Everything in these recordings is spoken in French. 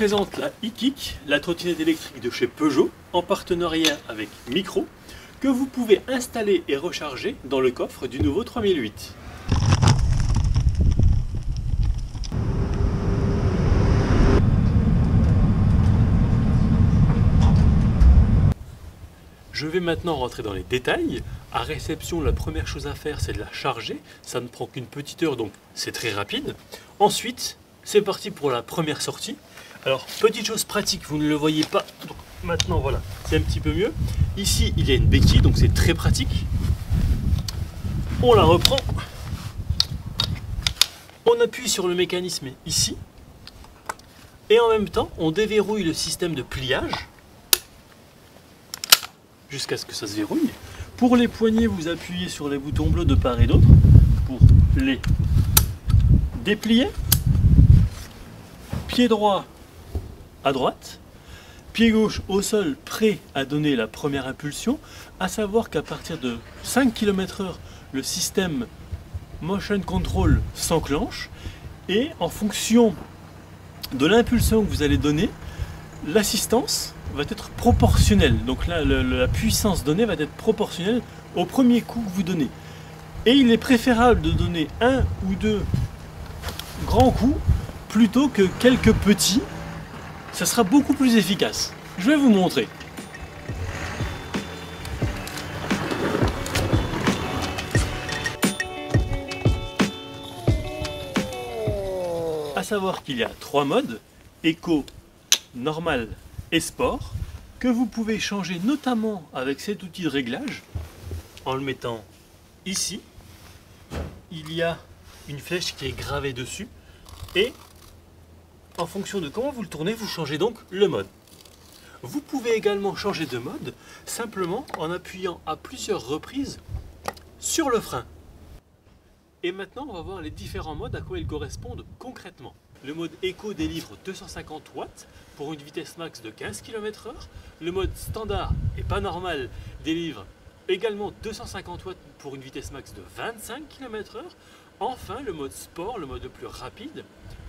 présente la e-Kick, la trottinette électrique de chez Peugeot, en partenariat avec Micro, que vous pouvez installer et recharger dans le coffre du nouveau 3008. Je vais maintenant rentrer dans les détails. À réception, la première chose à faire, c'est de la charger. Ça ne prend qu'une petite heure, donc c'est très rapide. Ensuite, c'est parti pour la première sortie. Alors, petite chose pratique, vous ne le voyez pas. Donc, maintenant, voilà, c'est un petit peu mieux. Ici, il y a une béquille, donc c'est très pratique. On la reprend. On appuie sur le mécanisme ici. Et en même temps, on déverrouille le système de pliage jusqu'à ce que ça se verrouille. Pour les poignées, vous appuyez sur les boutons bleus de part et d'autre pour les déplier. Pied droit à droite, pied gauche au sol, prêt à donner la première impulsion. À savoir qu'à partir de 5 km/h, le système Motion Control s'enclenche et en fonction de l'impulsion que vous allez donner, l'assistance va être proportionnelle. Donc là, la puissance donnée va être proportionnelle au premier coup que vous donnez. Et il est préférable de donner un ou deux grands coups plutôt que quelques petits. Ça sera beaucoup plus efficace. Je vais vous montrer. À savoir qu'il y a 3 modes, éco, normal et sport, que vous pouvez changer notamment avec cet outil de réglage en le mettant ici. Il y a une flèche qui est gravée dessus et en fonction de comment vous le tournez, vous changez donc le mode. Vous pouvez également changer de mode simplement en appuyant à plusieurs reprises sur le frein. Et maintenant, on va voir les différents modes à quoi ils correspondent concrètement. Le mode Eco délivre 250 watts pour une vitesse max de 15 km/h. Le mode standard et pas normal délivre également 250 watts pour une vitesse max de 25 km/h. Enfin, le mode sport, le mode le plus rapide,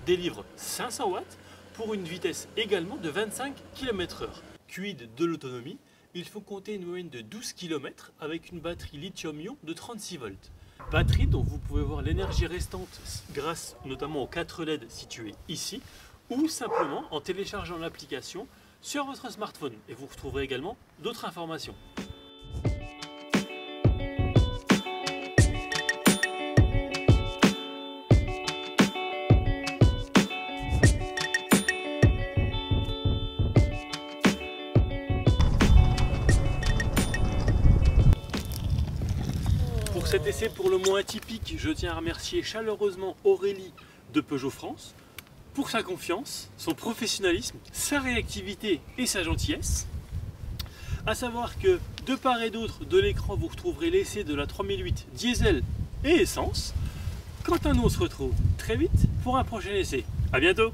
délivre 500 watts pour une vitesse également de 25 km/h. Quid de l'autonomie, il faut compter une moyenne de 12 km avec une batterie lithium-ion de 36 volts. Batterie dont vous pouvez voir l'énergie restante grâce notamment aux 4 LED situés ici, ou simplement en téléchargeant l'application sur votre smartphone. Et vous retrouverez également d'autres informations. Pour cet essai pour le moins atypique, je tiens à remercier chaleureusement Aurélie de Peugeot France pour sa confiance, son professionnalisme, sa réactivité et sa gentillesse. A savoir que de part et d'autre de l'écran, vous retrouverez l'essai de la 3008 diesel et essence. Quant à nous, on se retrouve très vite pour un prochain essai. A bientôt!